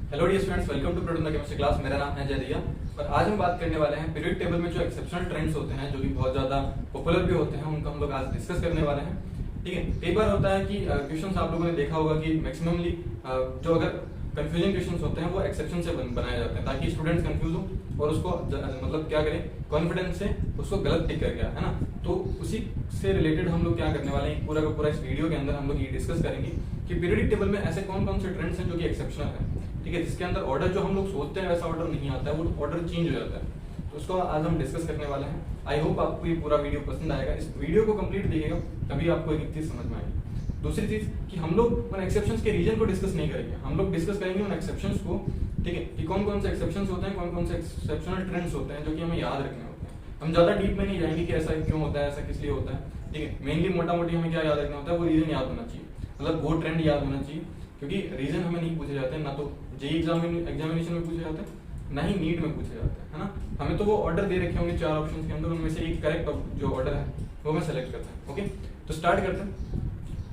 Hello dear students, welcome to product chemistry class. मेरा नाम है जयदिया और आज हम बात करने वाले हैं पीरियड टेबल में जो एक्सेप्शनल ट्रेंड्स होते हैं जो कि बहुत ज्यादा पॉपुलर भी होते हैं, उनको हम लोग आज डिस्कस करने वाले हैं। ठीक है, कई बार होता है कि क्वेश्चंस आप लोगों ने देखा होगा कि मैक्सिममली जो अगर कंफ्यूजिंग क्वेश्चंस होते हैं वो एक्सेप्शन से बनाए जाते हैं ताकि स्टूडेंट्स कंफ्यूज हो और उसको मतलब क्या करें, कॉन्फिडेंस से उसको गलत टिक करके, है ना। तो उसी से रिलेटेड हम लोग क्या करने वाले हैं, पूरा का पूरा इस वीडियो के अंदर हम लोग ये डिस्कस करेंगे कि पीरियडिक टेबल में ऐसे कौन कौन से ट्रेंड्स हैं जो कि एक्सेप्शनल है। ठीक है, जिसके अंदर ऑर्डर जो हम लोग सोचते हैं वैसा ऑर्डर नहीं आता है, वो ऑर्डर चेंज हो जाता है। तो उसको आज हम डिस्कस करने वाले हैं। आई होप आपको ये पूरा वीडियो पसंद आएगा। इस वीडियो को कंप्लीट देखिएगा तभी आपको एक चीज समझ में आएगी। दूसरी चीज कि हम लोग उन एक्सेप्शंस के रीजन को डिस्कस नहीं करेंगे, हम लोग डिस्कस करेंगे उन एक्सेप्शंस को। ठीक है, कि कौन कौन से एक्सेप्शंस होते हैं, कौन कौन से एक्सेप्शनल ट्रेंड्स होते हैं जो कि हमें याद रखने होते हैं। हम ज्यादा डीप में नहीं जाएंगे कि ऐसा क्यों होता है, ऐसा किस लिए होता है। ठीक है, मेनली मोटा मोटी हमें क्या याद रखना होता है, वो रीजन याद होना चाहिए, मतलब वो ट्रेंड याद होना चाहिए। क्योंकि रीजन हमें नहीं पूछे जाते हैं, ना तो जेईई एग्जामिनेशन में पूछे जाते हैं, ना ही नीट में पूछे जाते हैं, है ना। हमें तो वो ऑर्डर दे रखे होंगे 4 ऑप्शंस के अंदर, उनमें से एक करेक्ट जो ऑर्डर है वो मैं सेलेक्ट करता हूँ। ओके, तो स्टार्ट करते हैं।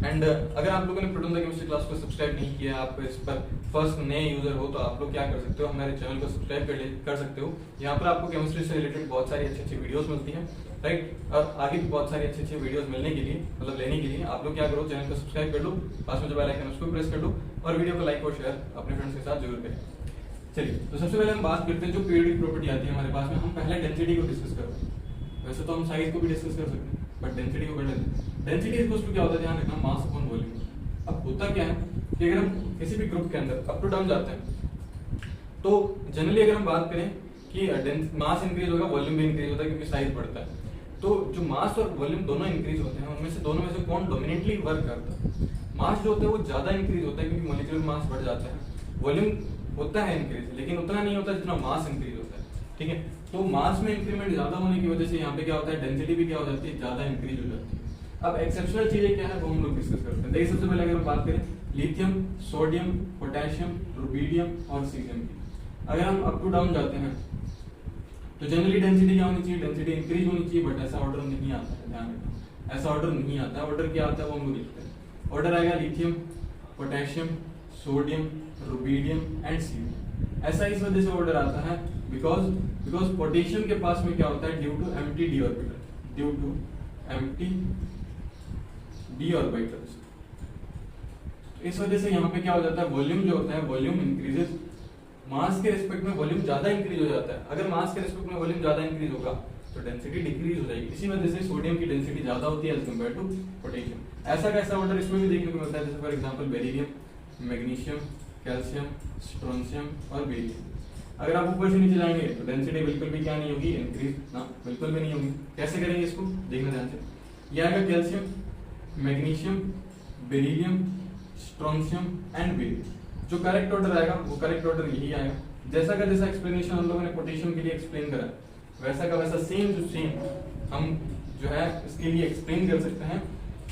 एंड अगर आप लोगों ने प्रोटोन केमिस्ट्री क्लास को सब्सक्राइब नहीं किया, आप इस पर फर्स्ट नए यूजर हो, तो आप लोग क्या कर सकते हो, हमारे चैनल को सब्सक्राइब कर सकते हो। यहाँ पर आपको केमिस्ट्री से रिलेटेड बहुत सारी अच्छी अच्छी वीडियोस मिलती हैं, राइट। और आगे भी बहुत सारी अच्छी अच्छी वीडियोस मिलने के लिए, मतलब लेने के लिए आप लोग क्या करो, चैनल को सब्सक्राइब कर लो, पास में जो बेल आइकन उसको प्रेस कर दो और वीडियो को लाइक और शेयर अपने फ्रेंड्स के साथ जरूर करें। चलिए, तो सबसे पहले हम बात करते हैं जो पीरियडिक प्रॉपर्टी आती है हमारे पास में। हम पहले डेंसिटी को डिस्कस करते हैं। वैसे तो हम साइज को भी डिस्कस कर सकते हैं, बट डेंसिटी को कर लेते हैं। डेंसिटी इक्वल्स टू क्या होता है, ध्यान रखना, मास अपॉन वॉल्यूम। अब होता क्या है कि अगर हम किसी भी ग्रुप के अंदर अप टू डाउन जाते हैं तो जनरली अगर हम बात करें कि मास इंक्रीज होगा, वॉल्यूम भी इंक्रीज होता है क्योंकि साइज बढ़ता है। तो जो मास और वॉल्यूम दोनों इंक्रीज होते हैं, उनमें से दोनों में से कौन डोमिनेटली वर्क करता है। मास जो होता है वो ज्यादा इंक्रीज होता है क्योंकि मॉलिक्यूलर मास बढ़ जाता है। वॉल्यूम होता है इंक्रीज, लेकिन उतना नहीं होता जितना मास इंक्रीज होता है। ठीक है, तो मास में इंक्रीमेंट ज्यादा होने की वजह से यहाँ पे क्या होता है, डेंसिटी भी क्या हो जाती है, ज्यादा इंक्रीज हो जाती है। अब एक्सेप्शनल चीजें क्या है वो हम लोग डिस्कस करते हैं। देखिए, सबसे पहले अगर हम बात करें लिथियम, सोडियम, पोटेशियम, रुबिडियम और सीजियम की, अगर हम अप टू डाउन जाते हैं तो जनरली डेंसिटी क्या होनी चाहिए, डेंसिटी इंक्रीज होनी चाहिए, बट ऐसा ऑर्डर नहीं आता है। ध्यान रखना, ऐसा ऑर्डर नहीं आता है। ऑर्डर क्या आता है वो हम लोग लिखते हैं। ऑर्डर आएगा lithium, potassium, sodium, rubidium and caesium. ऐसा इस वजह से ऑर्डर आता है बिकॉज पोटेशियम के पास में क्या होता है, due to empty d orbital, due to empty d orbitals, इस वजह से यहाँ पे क्या हो जाता है, वॉल्यूम जो होता है, वॉल्यूम इंक्रीजेस। मास के रिस्पेक्ट में वॉल्यूम ज्यादा इंक्रीज हो जाता है। अगर मास के रिस्पेक्ट में वॉल्यूम ज्यादा इंक्रीज होगा तो डेंसिटी डिक्रीज हो जाएगी। इसी वजह से सोडियम की डेंसिटी ज्यादा होती है एज कम्पेयर टू पोटेशियम। ऐसा कैसा ऑर्डर इसमें भी देखने को मिलता है, जैसे for example beryllium, magnesium, calcium, strontium और बेरिलियम। अगर आप ऊपर से नीचे जाएंगे तो डेंसिटी बिल्कुल भी क्या नहीं होगी, इंक्रीज ना, बिल्कुल भी नहीं होगी। कैसे करेंगे इसको, देखना ध्यान से। यह आएगा calcium, magnesium, beryllium, strontium and beryllium. जो करेक्ट ऑर्डर आएगा वो करेक्ट ऑर्डर यही आएगा। जैसा का जैसा एक्सप्लेनेशन हम लोगों ने पोटेशियम के लिए एक्सप्लेन करा, वैसा का वैसा सेम टू सेम हम जो है इसके लिए एक्सप्लेन कर सकते हैं,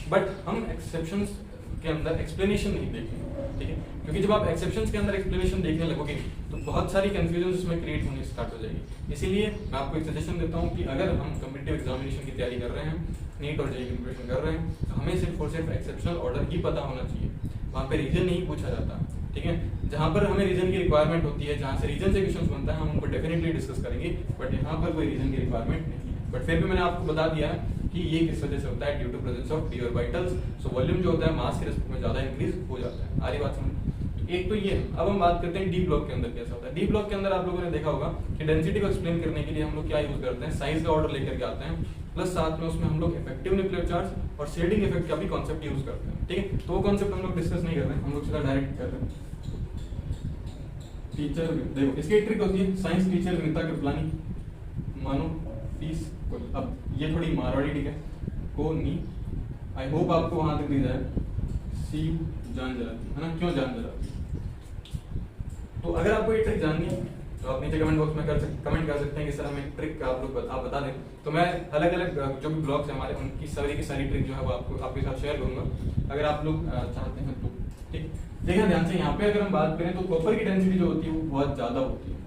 बट हम एक्सेप्शंस के अंदर एक्सप्लेनेशन नहीं देखेंगे। ठीक है, क्योंकि जब आप एक्सेप्शंस के अंदर एक्सप्लेनेशन देखने लगोगे तो बहुत सारी कंफ्यूजन उसमें क्रिएट होनी स्टार्ट हो जाएगी। इसीलिए मैं आपको एक सजेशन देता हूँ कि अगर हम कॉम्पिटिटिव एग्जामिनेशन की तैयारी कर रहे हैं, नीट और जेईई की प्रिपरेशन कर रहे हैं, तो हमें सिर्फ और सिर्फ एक्सेप्शनल ऑर्डर ही पता होना चाहिए। वहाँ पे रीजन नहीं पूछा जाता। ठीक है, जहाँ पर हमें रीजन की रिक्वायरमेंट होती है, जहाँ से रीजन से क्वेश्चन बनता है, हम उनको डेफिनेटली डिस्कस करेंगे, बट यहाँ पर कोई रीजन की रिक्वायरमेंट नहीं है। बट फिर भी मैंने आपको बता दिया है कि ये किस वजह से होता है, due to presence of d orbitals. So volume जो होता है मास के रिस्पेक्ट में ज्यादा इंक्रीज हो जाता है। आरी बात समझ। एक तो ये। अब हम बात करते हैं डी ब्लॉक के अंदर कैसा होता है। डी ब्लॉक के अंदर आप लोगों ने देखा होगा कि डेंसिटी को एक्सप्लेन करने के लिए हम लोग क्या यूज करते हैं, साइज का ऑर्डर लेकर के आते हैं, प्लस साथ में उसमें हम लोग इफेक्टिव न्यूक्लियर चार्ज और शेडिंग इफेक्ट का भी कॉन्सेप्ट यूज करते हैं। ठीक है, तो वो कॉन्सेप्ट हम लोग डिस्कस नहीं कर रहे हैं, हम लोग सीधा डायरेक्ट कर रहे हैं। टीचर देखो, इसकी एक ट्रिक होती है, साइंस टीचर रीता कृपलानी, मानो फीस। अब ये थोड़ी मारवाड़ी ठीक है, को नहीं, आई होप आपको वहां तक दी जाए। सी जान जराती है ना, क्यों जान जराती। तो अगर आपको ये ट्रिक जाननी है तो आप नीचे कमेंट बॉक्स में कमेंट कर सकते हैं कि सर हमें ट्रिक आप लोग आप बता दें, तो मैं अलग अलग जो भी ब्लॉग्स हैं हमारे, उनकी सारी की सारी ट्रिक जो है वो आपको आपके साथ शेयर करूंगा अगर आप लोग चाहते हैं तो। ठीक, देखिए ध्यान से, यहाँ पे अगर हम बात करें तो कॉपर की डेंसिटी जो होती है वो बहुत ज्यादा होती है।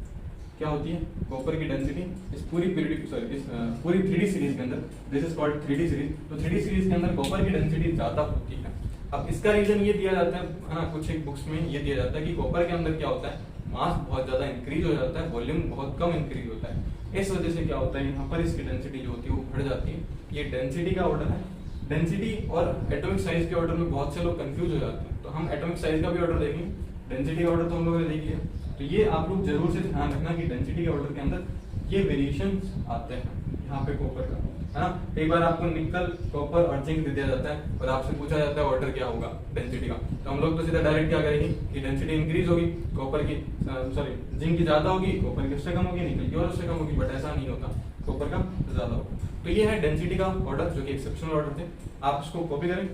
क्या होती है, कॉपर की डेंसिटी इस पूरी पीरियड, सॉरी इस पूरी 3D सीरीज के अंदर, this is called 3D series. तो 3D सीरीज के अंदर कॉपर की डेंसिटी ज्यादा होती है। अब इसका रीजन ये दिया जाता है ना, कुछ एक बुक्स में ये दिया जाता है कि कॉपर के अंदर क्या होता है, मास बहुत ज्यादा इंक्रीज हो जाता है, वॉल्यूम बहुत कम इंक्रीज होता है। इस वजह से क्या होता है, यहाँ पर इसकी डेंसिटी जो होती है वो बढ़ जाती है। ये डेंसिटी का ऑर्डर है। डेंसिटी और एटॉमिक साइज के ऑर्डर में बहुत से लोग कंफ्यूज हो जाते हैं, तो हम एटॉमिक साइज का भी ऑर्डर देखेंगे, डेंसिटी का ऑर्डर तो हम लोगों ने देख लिया। तो ये आप लोग जरूर से ध्यान रखना कि डेंसिटी के ऑर्डर के अंदर ये वेरिएशन आते हैं। यहाँ पे कॉपर का है ना, एक बार आपको निकल, कॉपर और जिंक दे दिया जाता है और आपसे पूछा जाता है ऑर्डर क्या होगा डेंसिटी का, तो हम लोग तो सीधा डायरेक्ट क्या करेंगे कि डेंसिटी इंक्रीज होगी, कॉपर की सॉरी जिंक की ज्यादा होगी, कॉपर की उससे कम होगी, निकल की और उससे कम होगी, बट ऐसा नहीं होता, कॉपर का ज्यादा होगा। तो ये है डेंसिटी का ऑर्डर जो कि एक्सेप्शनल ऑर्डर थे। आप इसको कॉपी करें,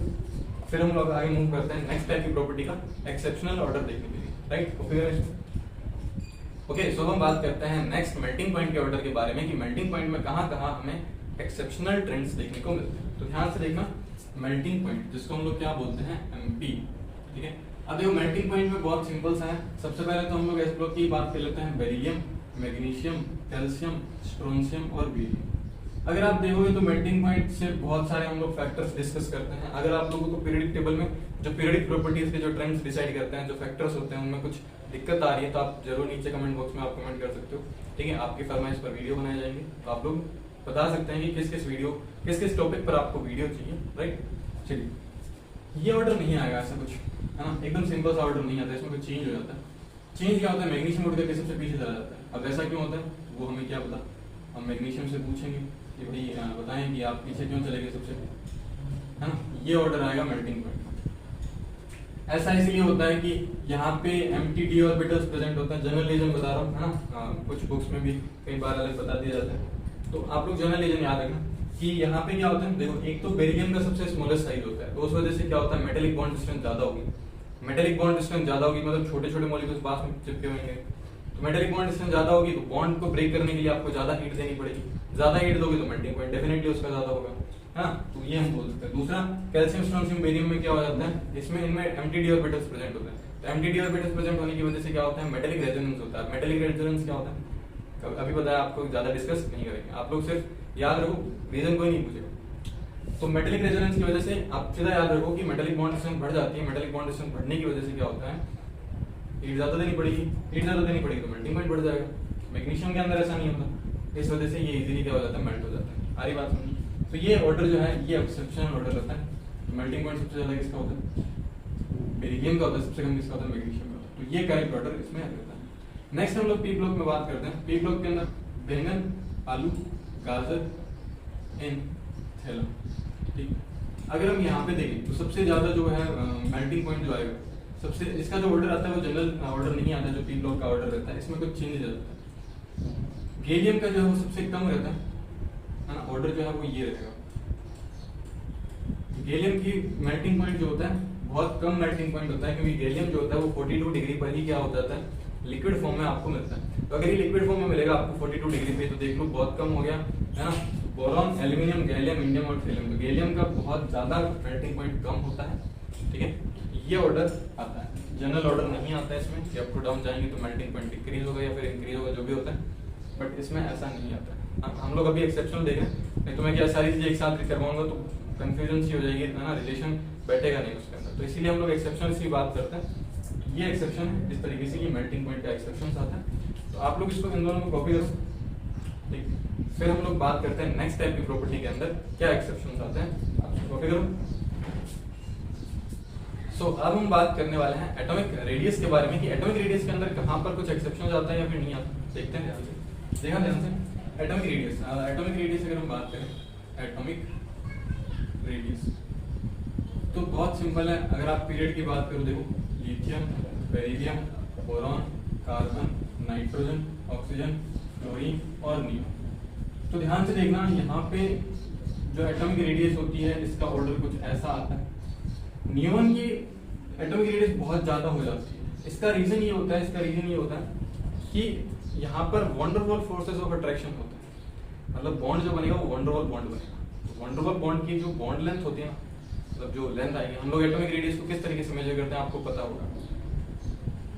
फिर हम लोग आगे मूव करते हैं नेक्स्ट टाइप की प्रॉपर्टी का, एक्सेप्शनल ऑर्डर देखने के लिए, राइट। कॉपी करें इसको। ओके, सो हम बात करते हैं नेक्स्ट मेल्टिंग पॉइंट के ऑर्डर के बारे में कि मेल्टिंग पॉइंट में कहां कहां हमें एक्सेप्शनल ट्रेंड्स देखने को मिलते हैं। तो ध्यान से देखना, मेल्टिंग पॉइंट जिसको हम लोग क्या बोलते हैं, एमपी, ठीक है। अब देखो मेल्टिंग पॉइंट में बहुत सिंपल सा है। सबसे पहले तो हम लोग एस ब्लॉक की बात कर लेते हैं, बेरिलियम, मैग्नीशियम, कैल्शियम, स्ट्रोंशियम और बेरियम। अगर आप देखोगे तो मेल्टिंग पॉइंट से बहुत सारे हम लोग फैक्टर्स डिस्कस करते हैं। अगर आप लोगों को पीरियडिक टेबल में जो पीरियडिक प्रॉपर्टीज के जो ट्रेंड्स डिसाइड करते हैं, जो फैक्टर्स होते हैं, उनमें कुछ दिक्कत आ रही है तो आप जरूर नीचे कमेंट बॉक्स में आप कमेंट कर सकते हो, ठीक है। आपकी फरमाइश पर वीडियो बनाए जाएंगे, तो आप लोग बता सकते हैं कि किस किस टॉपिक पर आपको वीडियो चाहिए, राइट। चलिए, ये ऑर्डर नहीं आएगा ऐसा कुछ, है ना, एकदम सिंपल सा ऑर्डर नहीं आता, इसमें कुछ चेंज हो जाता है। चेंज क्या होता है, मैग्नीशियम उठ करके सबसे पीछे चला जाता है। अब ऐसा क्यों होता है वो हमें क्या पता, हम मैग्नीशियम से पूछेंगे कि भाई बताएं कि आप पीछे क्यों चले गए सबसे, है ना। ये ऑर्डर आएगा मेल्टिंग पॉइंट। ऐसा इसलिए होता है कि यहाँ पे एमटीडी ऑर्बिटल्स प्रेजेंट होते हैं, जनरलाइजेशन बता रहा हूँ, है ना। कुछ बुक्स में भी कई बार अलग बता दिया जाता है, तो आप लोग जनरलाइजेशन याद रखना कि यहाँ पे क्या होता है। देखो, एक तो बेरिलियम का सबसे स्मॉलेस्ट साइज होता है, तो उस वजह से क्या होता है, मेटेलिक बॉन्ड डिस्टेंस ज्यादा होगी। मेटेलिक बॉन्ड डिस्टेंस ज्यादा होगी मतलब छोटे छोटे मॉलिक्यूल्स पास में चिपके होंगे, तो मेटेलिक बॉन्ड डिस्टेंस ज्यादा होगी, तो बॉन्ड को ब्रेक करने के लिए आपको ज्यादा हीट देनी पड़ेगी। ज्यादा हीट दोगे तो मेल्टिंग पॉइंट डेफिनेटली उसका ज्यादा होगा, है ना। तो ये हम बोल सकते हैं। दूसरा, कैल्शियम, स्ट्रोंशियम, बेरियम में क्या हो जाता है, इसमें इनमें एमटीडी ऑर्बिटल्स प्रेजेंट होते हैं। तो एमटीडी ऑर्बिटल्स प्रेजेंट होने की वजह से क्या होता है, मेटेलिक रेजोनेंस होता है। मेटेलिक रेजोनेंस क्या होता है अभी बताया आपको, ज्यादा डिस्कस नहीं करेंगे, आप लोग सिर्फ याद रखो, रीजन कोई नहीं पूछेगा। तो मेटेलिक रेजोनेंस की वजह से आप सीधा याद रखो कि मेटेलिक बॉन्ड डिस्टेंस बढ़ जाती है। मेटेलिक बॉन्ड डिस्टेंस बढ़ने की वजह से क्या होता है, हीट ज्यादा देनी पड़ेगी, हीट ज्यादा देनी पड़ेगी तो मेल्टिंग पॉइंट बढ़ जाएगा। मैग्नीशियम के अंदर ऐसा नहीं होता, इस वजह से ये इजीली क्या हो जाता है, मेल्ट हो जाता है। सारी बात समझी। तो ये ऑर्डर जो है ये एक्सेप्शनल ऑर्डर होता है। मेल्टिंग पॉइंट सबसे ज्यादा किसका होता है, बेरिलियम का होता है, सबसे कम किसका होता है, मैग्नीशियम का होता है। तो ये करेक्ट ऑर्डर इसमें आता है। नेक्स्ट हम लोग पी ब्लॉक में बात करते हैं। पी ब्लॉक के अंदर बैंगन, आलू, गाजर, थैला, ठीक। अगर हम यहाँ पे देखें तो सबसे ज्यादा जो है मेल्टिंग पॉइंट जो आएगा, सबसे इसका जो ऑर्डर आता है वो जनरल ऑर्डर नहीं आता, जो पी ब्लॉक का ऑर्डर रहता है, इसमें कुछ चेंज हो जाता है। गैलियम का जो है वो सबसे कम रहता है ना, ऑर्डर जो है वो ये रहेगा। गैलियम की मेल्टिंग पॉइंट जो होता है बहुत कम मेल्टिंग पॉइंट होता है, क्योंकि गैलियम जो होता है वो 42 डिग्री पर ही क्या हो जाता है, लिक्विड फॉर्म में आपको मिलता है। तो अगर ये लिक्विड फॉर्म में मिलेगा आपको 42 डिग्री पे, तो देख लो बहुत कम हो गया, है ना। बोरॉन, एल्यूमिनियम, गैलियम, इंडियम और थैलियम, तो गैलियम का बहुत ज्यादा मेल्टिंग पॉइंट कम होता है, ठीक है। ये ऑर्डर आता है, जनरल ऑर्डर नहीं आता है इसमें कि अप टू डाउन जाएंगे तो मेल्टिंग पॉइंट डिक्रीज होगा या फिर इंक्रीज होगा, जो भी होता है, बट इसमें ऐसा नहीं आता है। हम लोग अभी एक्सेप्शनल देख रहे हैं, नहीं तो मैं क्या सारी चीजें एक साथ करवाऊंगा तो कंफ्यूजन सी हो जाएगी, है ना, रिलेशन बैठेगा नहीं उसके अंदर। तो इसीलिए हम लोग एक्सेप्शनल की बात करते हैं। ये एक्सेप्शन है, इस तरीके से ये मेल्टिंग पॉइंट का एक्सेप्शन आता है। तो आप लोग इसको इन दोनों को कॉपी करो, ठीक। फिर हम लोग बात करते हैं नेक्स्ट टाइप की प्रॉपर्टी के अंदर क्या एक्सेप्शंस आते हैं, आप कॉपी करो। सो अब हम बात करने वाले हैं एटॉमिक रेडियस के बारे में कि एटॉमिक रेडियस के अंदर कहां पर कुछ एक्सेप्शन आता है या फिर नहीं आता। देखते हैं ध्यान से, देखा ध्यान से। एटॉमिक रेडियस, एटॉमिक रेडियस अगर हम बात करें, एटॉमिक रेडियस तो बहुत सिंपल है। अगर आप पीरियड की बात करो, देखो lithium, beryllium, boron, carbon, nitrogen, oxygen, chlorine और नियोन। तो ध्यान से देखना, यहाँ पे जो एटॉमिक रेडियस होती है इसका ऑर्डर कुछ ऐसा आता है। नियोन की एटॉमिक रेडियस बहुत ज्यादा हो जाती है। इसका रीजन ये होता है कि यहाँ पर वंडरवॉल फोर्सेस ऑफ अट्रैक्शन होता है। मतलब बॉन्ड जो बनेगा वो वंडरवॉल बॉन्ड बनेगा। वंडरवॉल बॉन्ड की जो बॉन्ड लेंथ होती है ना, मतलब जो लेंथ आएगी, हम लोग एटॉमिक रेडियस को किस तरीके से मेजर करते हैं आपको पता होगा।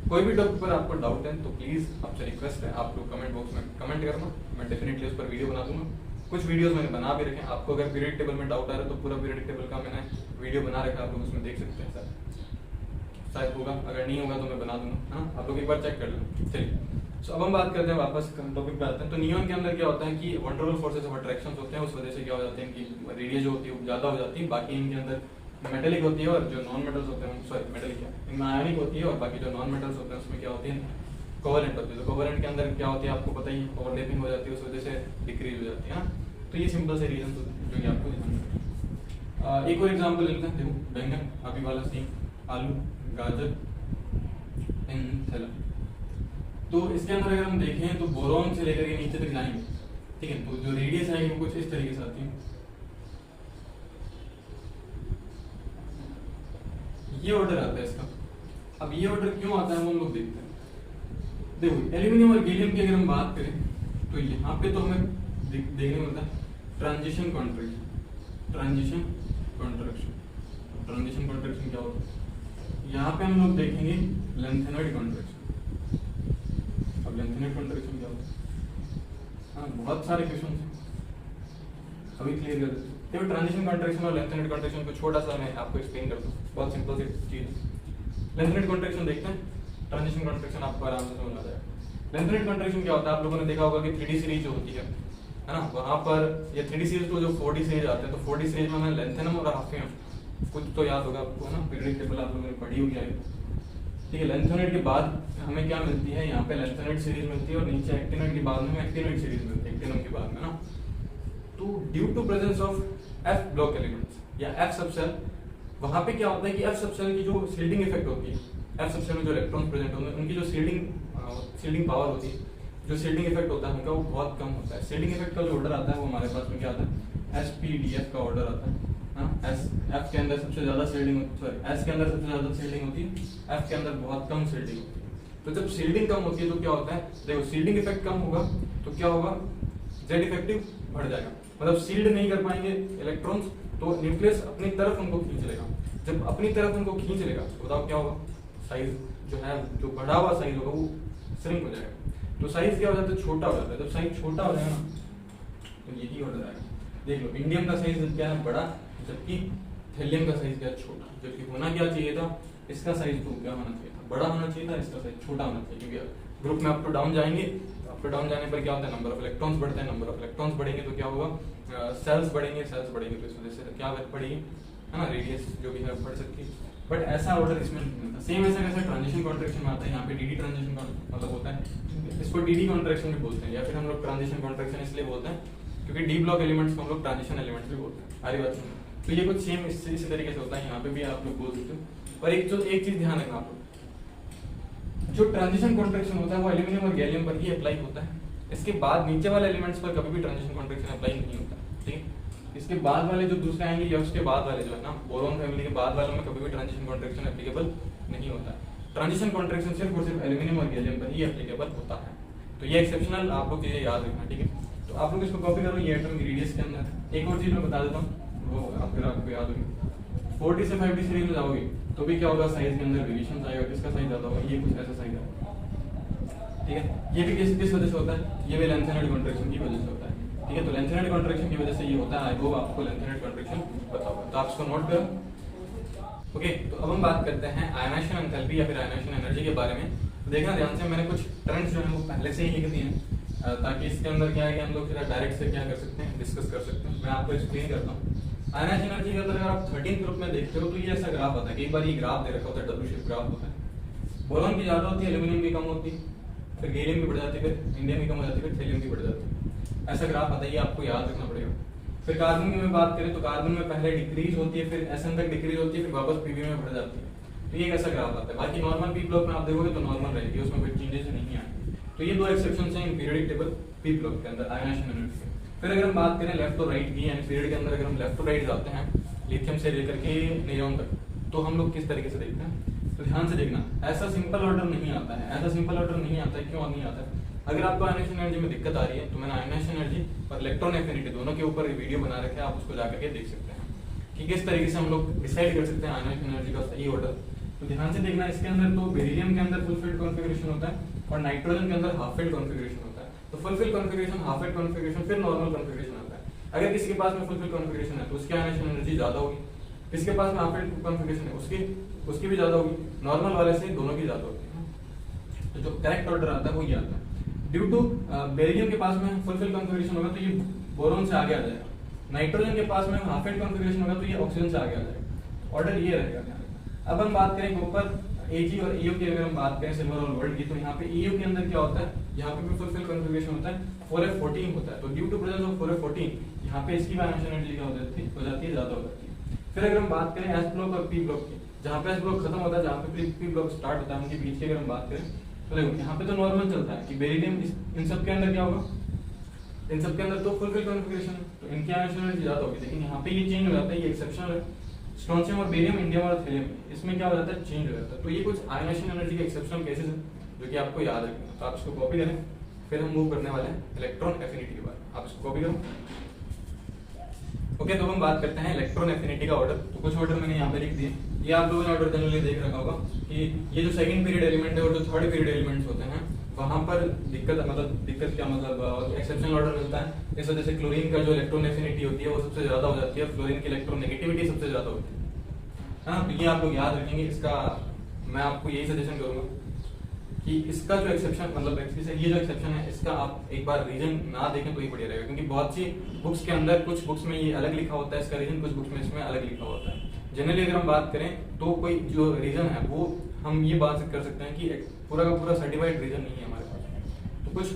कोई भी टॉपिक पर आपको डाउट है तो प्लीज आपसे रिक्वेस्ट है, आप लोग कमेंट बॉक्स में कमेंट करना, मैं डेफिनेटली उस पर वीडियो बना दूंगा। कुछ वीडियोस मैंने बना भी रखे हैं, आपको अगर पीरियड टेबल में डाउट आ रहा है तो पूरा पीरियड टेबल का मैंने वीडियो बना रखा है, आप लोग उसमें देख सकते हैं। शायद होगा, अगर नहीं होगा तो मैं बना दूंगा, हाँ। आप लोग एक बार चेक कर लो। चलिए, तो अब हम बात करते हैं, वापस टॉपिक पे आते हैं। तो नियॉन के अंदर क्या होता है कि वंडरफुल फोर्सेस ऑफ अट्रैक्शन होते हैं, उस वजह से क्या हो जाते हैं कि रेडियस जो होती है वो ज्यादा हो जाती है। बाकी इनके अंदर मेटेलिक होती है और जो नॉन मेटल्स होते हैं, सॉरी मेटेलिक क्या, इनमें आयनिक होती है और बाकी जो नॉन मेटल्स होते हैं उसमें क्या होती है, कोवेलेंट होती है। तो कोवेलेंट के अंदर क्या होती है आपको पता ही, ओवरलैपिंग हो जाती है, उस वजह से डिक्रीज हो जाती है ना। तो ये सिंपल से रीजन होते हैं जो कि आपको ध्यान रखना है। एक और एग्जांपल लेते हैं, देखो बैंगन, अभी वाला सेम, आलू, गाजर, थैला। तो इसके अंदर अगर हम देखें तो बोरॉन से लेकर के नीचे तक जाएंगे, ठीक है, तो जो रेडियस आएगी वो कुछ इस तरीके से आती है। ये ऑर्डर आता है इसका। अब ये ऑर्डर क्यों आता है वो हम लोग देखते हैं। देखो एल्यूमिनियम और गैलियम की अगर हम बात करें तो यहाँ पे तो हमें देखने को मिलता है transition contraction. Transition contraction, transition contraction क्या होता है, यहाँ पे हम लोग देखेंगे लेंथेनॉइड कॉन्ट्रैक्शन। अब लेंथेनॉइड कॉन्ट्रैक्शन क्या होता है, हाँ बहुत सारे क्वेश्चन हैं, अभी क्लियर कर देते हैं। देखो ट्रांजिशन कॉन्ट्रैक्शन और लेंथेनॉइड कॉन्ट्रैक्शन को छोटा सा मैं आपको एक्सप्लेन करता हूँ, बहुत सिंपल सी चीज है। लेंथेनॉइड कॉन्ट्रैक्शन देखते हैं, ट्रांजिशन कॉन्ट्रैक्शन आपको आराम से समझ आ जाएगा। लेंथेनॉइड कॉन्ट्रैक्शन क्या होता है, आप लोगों ने देखा होगा कि 3D सीरीज जो होती है ना, वहां पर ये 3D सीरीज को जो 4D सीरीज आते हैं, तो 4D सीरीज में हमें लेंथेनम और हाफियम कुछ तो याद होगा आपको ना, पीरियडिक टेबल आप लोगों ने पढ़ी होगी है, ठीक है। लेंथेनॉइड के बाद हमें क्या मिलती है, यहाँ पे लेंथेनॉइड सीरीज मिलती है और नीचे एक्टिनॉइड के बाद में एक्टिनॉइड सीरीज मिलती है, एक्टिनम के बाद में ना। तो due to presence of f block elements या एफ सबसेल, वहां पे क्या होता है कि एफ सबसेल की जो शील्डिंग इफेक्ट होती है, एफ सबसेल में जो इलेक्ट्रॉन्स प्रेजेंट होते हैं उनकी जो शील्डिंग पावर होती है, जो शील्डिंग इफेक्ट होता है उनका वो बहुत कम होता है। शील्डिंग इफेक्ट का जो ऑर्डर आता है वो हमारे पास में क्या आता है, SPDF का ऑर्डर आता है। एफ के अंदर सबसे ज्यादा शील्डिंग, सॉरी एस के अंदर सबसे ज्यादा शील्डिंग होती है, एफ के अंदर बहुत कम शील्डिंग होती है। तो जब शील्डिंग कम होती है तो क्या होता है, देखो शील्डिंग इफेक्ट कम होगा तो क्या होगा, जेड इफेक्टिव बढ़ जाएगा, मतलब शील्ड नहीं कर पाएंगे इलेक्ट्रॉन्स, तो न्यूक्लियस अपनी तरफ उनको खींच लेगा। जब अपनी तरफ उनको खींच लेगा तो बताओ क्या होगा, साइज जो है, जो बढ़ा हुआ साइज होगा वो श्रिंक हो जाएगा। तो साइज क्या हो जाता है, छोटा हो जाता है। जब साइज छोटा हो जाएगा ना तो यही ऑर्डर आएगा। देख लो इंडियम का साइज क्या है, बड़ा, जबकि थैलियम का साइज क्या है, छोटा। जबकि होना क्या चाहिए था, इसका साइज तो क्या होना चाहिए था, बड़ा होना चाहिए था, इसका साइज छोटा होना चाहिए। क्योंकि ग्रुप में अप टू डाउन जाएंगे, अप टू डाउन जाने पर क्या होता है, नंबर ऑफ इलेक्ट्रॉन्स बढ़ते हैं, नंबर ऑफ इलेक्ट्रॉन्स बढ़ेंगे तो क्या होगा, सेल्स बढ़ेंगे, सेल्स बढ़ेंगे तो इस वजह से क्या बढ़ेगी, है ना, रेडियस जो भी है बढ़ सकती है। बट ऐसा ऑर्डर इसमें नहीं मिलता। सेम ऐसा कैसे ट्रांजिशन कॉन्ट्रैक्शन में आता है, यहाँ पे डीडी ट्रांजिशन मतलब होता है, इसको डीडी कॉन्ट्रैक्शन भी बोलते हैं, या फिर हम लोग ट्रांजिशन कॉन्ट्रैक्शन इसलिए बोलते हैं क्योंकि डी ब्लॉक एलिमेंट्स को हम लोग ट्रांजिशन एलिमेंट्स भी बोलते हैं। सारी बात सुनो, तो ये कुछ सेम इसी तरीके से होता है, यहाँ पे भी आप लोग बोल सकते हो। और एक चीज ध्यान रखना आप लोग, जो ट्रांजिशन कॉन्ट्रैक्शन होता है वो एल्यूमिनियम और गैलियम पर ही अप्लाई होता है। इसके बाद नीचे वाले एलिमेंट्स पर कभी भी ट्रांजिशन कॉन्ट्रैक्शन अप्लाई नहीं होता, ठीक है। इसके बाद वाले जो दूसरे आएंगे या उसके बाद वाले जो है ना, बोरॉन फैमिली के बाद वालों में कभी भी ट्रांजिशन कॉन्ट्रैक्शन एप्लीकेबल नहीं होता। ट्रांजिशन कॉन्ट्रैक्शन सिर्फ और सिर्फ एल्यूमिनियम और गैलियम पर ही एप्लीकेबल होता है। तो ये एक्सेप्शनल आप लोग चीजें याद रखना, ठीक है। तो आप लोग इसको कॉपी करो, ये एटॉमिक रेडियस के अंदर। एक और चीज मैं बता देता हूँ, वो आपको याद होगी, 40 से 50 सीरीज में जाओगे तो भी क्या होगा, साइज के अंदर वेरिएशन आएगा, किसका साइज ज्यादा होगा, ये कुछ ऐसा साइज है, ठीक है। ये भी किस वजह से होता है, ये भी लेंथेनॉइड कॉन्ट्रैक्शन की वजह से होता है, ठीक है। तो लेंथेनॉइड कॉन्ट्रैक्शन की वजह से ये होता है। आई होप आपको लेंथेनॉइड कॉन्ट्रैक्शन पता होगा, तो आप इसको नोट करो। ओके, तो अब हम बात करते हैं आयनाइजेशन एंथैल्पी या फिर आयनाइजेशन एनर्जी के बारे में। तो देखना ध्यान से, मैंने कुछ टर्म्स जो है वो पहले से ही लिख दिए हैं ताकि इसके अंदर क्या है कि हम लोग सीधा डायरेक्ट से क्या कर सकते हैं, डिस्कस कर सकते हैं। मैं आपको एक्सप्लेन करता हूँ। आयनाइजेशन एनर्जी के अंदर अगर आप 13 ग्रुप में देखते हो तो ये ऐसा ग्राफ आता है कि एक बार ये ग्राफ दे रखा होता है, डब्ल्यू शेप ग्राफ होता है। बोरॉन की ज्यादा होती है, एल्यूमिनियम की कम होती है, फिर गैलियम की बढ़ जाती है, फिर इंडियम की कम हो जाती है, फिर थैलियम की बढ़ जाती है। ऐसा ग्राफ आता है, ये आपको याद रखना पड़ेगा। फिर कार्बन की में बात करें तो कार्बन में पहले डिक्रीज होती है, फिर एसएन तक डिक्रीज होती है, फिर वापस पीवी में बढ़ जाती है। तो ये ऐसा ग्राफ आता है। बाकी नॉर्मल पी ब्लॉक में आप देखोगे तो नॉर्मल रहेगी, उसमें कोई चेंजेस नहीं आएंगे। तो ये दो एक्सेप्शंस हैं इन पीरियडिक टेबल पी ब्लॉक के अंदर आयनाइजेशन एनर्जी के। फिर अगर हम बात करें लेफ्ट और राइट की, यानी पीरियड के अंदर अगर हम लेफ्ट और राइट जाते हैं, लिथियम से लेकर के नियोन तक, तो हम लोग किस तरीके से देखते हैं, तो ध्यान से देखना। ऐसा सिंपल ऑर्डर नहीं आता है, ऐसा सिंपल ऑर्डर नहीं आता है। क्यों नहीं आता है? अगर आपको आयनाइजेशन एनर्जी में दिक्कत आ रही है तो मैंने आयनाइजेशन एनर्जी और इलेक्ट्रॉन एफिनिटी दोनों के ऊपर वीडियो बना रखे हैं, आप उसको जाकर के देख सकते हैं कि किस तरीके से हम लोग डिसाइड कर सकते हैं आयनाइजेशन एनर्जी का सही ऑर्डर। तो ध्यान से देखना, इसके अंदर तो बेरिलियम के अंदर फुल फील्ड कॉन्फ़िगरेशन होता है और नाइट्रोजन के अंदर हाफ फील्ड कॉन्फ़िगरेशन होता है। तो full field configuration, half field configuration, फिर नॉर्मल कॉन्फ़िगरेशन आता है। अगर किसी के पास में फुल फील्ड कॉन्फ़िगरेशन है तो उसकी आयनाइजेशन एनर्जी ज्यादा होगी, किसके पास में हाफ फील्ड कॉन्फ़िगरेशन है उसकी भी ज्यादा होगी, नॉर्मल वाले से दोनों की ज्यादा होगी। तो जो करेक्ट ऑर्डर आता है वो ये आता है। ड्यू टू बेरिलियम के पास में फुल फिल कॉन्फ़िगरेशन होगा तो ये बोरोन से आगे आ जाएगा, नाइट्रोजन के पास में हाफ एंड कॉन्फ़िगरेशन होगा तो ये ऑक्सीजन से आगे आ जाएगा। ऑर्डर ये रहेगा। अब हम बात करें कॉपर, Ag और Eo की, अगर हम बात करें सिल्वर और गोल्ड की, तो यहाँ पे Eo के अंदर क्या होता है, यहाँ पे भी फुल फिल कॉन्फ़िगरेशन होता है, 4f14 होता है। तो due to presence of 4f14 यहाँ पे इसकी वाइब्रेशन एनर्जी क्या हो जाती है, ज्यादा हो जाती है। फिर अगर हम बात करें एस ब्लॉक और पी ब्लॉक की, जहाँ पे एस ब्लॉक खत्म होता है, जहाँ पे पी ब्लॉक स्टार्ट होता है, उनके बीच की अगर हम बात करें तो देखो यहाँ पे तो नॉर्मल चलता है कि बेरिलियम इन सब के अंदर क्या होगा, इन सब के अंदर तो फुल फिल कॉन्फ़िगरेशन है, तो इनकी वाइब्रेशन एनर्जी ज्यादा होगी। लेकिन यहाँ पे ये चेंज हो जाता है, ये एक्सेप्शनल है। स्ट्रोंशियम और बेरियम, इंडियम और थेलियम, इसमें क्या हो जाता है, चेंज हो जाता है। तो ये कुछ आयनाइजेशन एनर्जी के एक्सेप्शनल केसेस हैं जो कि आपको याद रखना है। तो आप इसको कॉपी करें, फिर हम मूव करने वाले हैं इलेक्ट्रॉन एफिनिटी के बारे। आप इसको कॉपी करो। ओके, तो हम बात करते हैं इलेक्ट्रॉन एफिनिटी का ऑर्डर। तो कुछ ऑर्डर मैंने यहाँ पे लिख दिए, ये आप लोगों ने ऑर्डर जनरली देख रखा होगा कि ये जो सेकंड पीरियड एलिमेंट है और जो थर्ड पीरियड एलिमेंट्स होते हैं वहां पर दिक्कत क्या मतलब एक्सेप्शनल ऑर्डर मिलता है। इस वजह से क्लोरीन का जो इलेक्ट्रॉन एफिनिटी होती है वो सबसे ज्यादा हो जाती है, फ्लोरीन की इलेक्ट्रॉन नेगेटिविटी सबसे ज्यादा होती है ना। तो ये आप लोग याद रखेंगे। इसका मैं आपको यही सजेशन करूंगा कि इसका जो एक्सेप्शन मतलब ये जो एक्सेप्शन है इसका आप एक बार रीजन ना देखें तो ही बढ़िया रहेगा, क्योंकि बहुत सी बुक्स के अंदर कुछ बुक्स में ये अलग लिखा होता है इसका रीजन, कुछ बुक्स में इसमें अलग लिखा होता है। जनरली अगर हम बात करें तो कोई जो रीजन है वो हम ये बात कर सकते हैं कि पूरा का पूरा सर्टिफाइड रीजन नहीं है हमारे पास। तो कुछ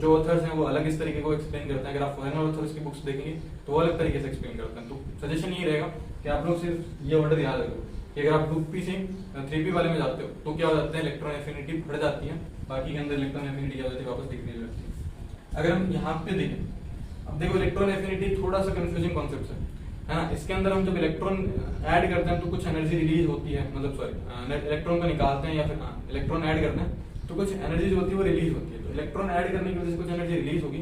जो ऑथर्स हैं वो अलग इस तरीके को एक्सप्लेन करते हैं। अगर आप फॉरेनर ऑथर्स की बुक्स देखेंगे तो वो अलग तरीके से एक्सप्लेन करते हैं। तो सजेशन ये रहेगा कि आप लोग सिर्फ ये ऑर्डर याद रखो कि अगर आप 2p से 3p वाले में जाते हो तो क्या हो जाता है, इलेक्ट्रॉन एफिनिटी बढ़ जाती है, बाकी के अंदर इलेक्ट्रॉन एफिनिटी क्या हो जाती है, वापस डिक्रीज हो जाती है। अगर हम यहाँ पे देखें, अब देखो इलेक्ट्रॉन एफिनिटी थोड़ा सा कंफ्यूजिंग कॉन्सेप्ट है ना। इसके अंदर हम जब इलेक्ट्रॉन ऐड करते हैं तो कुछ एनर्जी रिलीज होती है, मतलब सॉरी इलेक्ट्रॉन को निकालते हैं या फिर इलेक्ट्रॉन ऐड करते हैं तो कुछ एनर्जी जो होती है वो रिलीज होती है। तो इलेक्ट्रॉन ऐड करने की वजह से कुछ एनर्जी रिलीज होगी,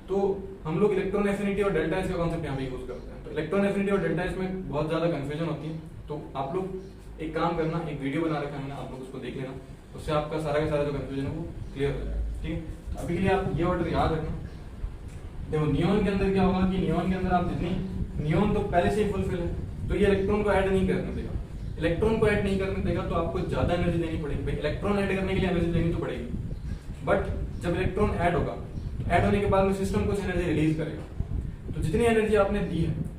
तो हम लोग इलेक्ट्रॉन एफिनिटी और डेल्टा एस का कॉन्सेप्ट यहाँ पे यूज करते हैं। तो इलेक्ट्रॉन एफिनिटी और डेल्टा एस में बहुत ज्यादा कंफ्यूजन होती है। तो आप लोग एक काम करना, एक वीडियो बना रखा है मैंने, आप लोग उसको देख लेना, उससे आपका सारा का सारा जो कंफ्यूजन है वो क्लियर हो जाएगा। ठीक है, अभी के लिए आप ये ऑर्डर याद रखना। देखो नियॉन के अंदर क्या होगा कि नियॉन के अंदर आप जितनी, नियॉन तो पहले से ही फुलफिल है तो ये इलेक्ट्रॉन को ऐड नहीं करने देगा। इलेक्ट्रॉन को ऐड नहीं करने देगा तो आपको ज्यादा एनर्जी देनी पड़ेगी। भाई इलेक्ट्रॉन ऐड करने के लिए एनर्जी देनी तो पड़ेगी, बट जब इलेक्ट्रॉन ऐड होगा, ऐड होने के बाद में सिस्टम कुछ एनर्जी रिलीज करेगा। तो जितनी एनर्जी आपने दी है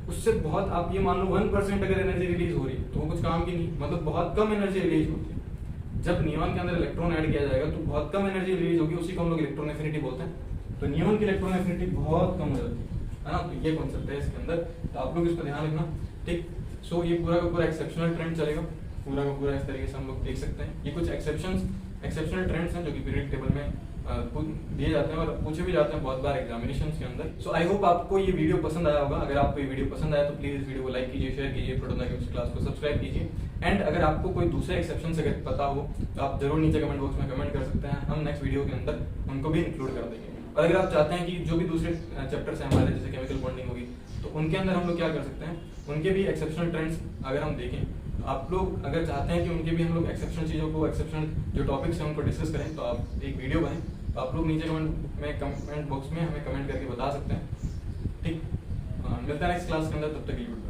उससे बहुत, आप ये मान लो 1% अगर एनर्जी रिलीज हो रही है तो वो कुछ काम की नहीं, मतलब बहुत कम एनर्जी रिलीज होती है। जब नियॉन के अंदर इलेक्ट्रॉन ऐड किया जाएगा तो बहुत कम एनर्जी रिलीज होगी, उसी को हम लोग इलेक्ट्रॉन एफिनिटी बोलते हैं। तो नियॉन की इलेक्ट्रॉन एफिनिटी बहुत कम हो जाती है ना। तो ये कॉन्सेप्ट है इसके अंदर, तो आप लोग इसको ध्यान रखना। ठीक, सो ये पूरा का पूरा एक्सेप्शनल ट्रेंड चलेगा, पूरा का पूरा इस तरीके से हम लोग देख सकते हैं। ये कुछ एक्सेप्शनल ट्रेंड्स हैं जो कि पीरियड टेबल में दिए जाते हैं और पूछे भी जाते हैं बहुत बार एग्जामिनेशन के अंदर। सो आई होप आपको ये वीडियो पसंद आया होगा। अगर आपको ये वीडियो पसंद आया तो प्लीज इस वीडियो को लाइक कीजिए, शेयर कीजिए, प्रोटोन केमिस्ट्री क्लास को सब्सक्राइब कीजिए। एंड अगर आपको कोई दूसरे एक्सेप्शन से अगर पता हो तो आप जरूर नीचे कमेंट बॉक्स में कमेंट कर सकते हैं, हम नेक्स्ट वीडियो के अंदर उनको भी इंक्लूड कर देंगे। और अगर आप चाहते हैं कि जो भी दूसरे चैप्टर्स हैं हमारे, जैसे केमिकल बॉन्डिंग होगी, तो उनके अंदर हम लोग क्या कर सकते हैं, उनके भी एक्सेप्शनल ट्रेंड्स अगर हम देखें, आप लोग अगर चाहते हैं कि उनके भी हम लोग एक्सेप्शनल चीज़ों को, एक्सेप्शनल जो टॉपिक्स हैं उनको डिस्कस करें, तो आप एक वीडियो बनाएं। तो आप लोग नीचे कमेंट बॉक्स में हमें कमेंट करके बता सकते हैं। ठीक, मिलता है नेक्स्ट क्लास के अंदर, तब तक के लिए।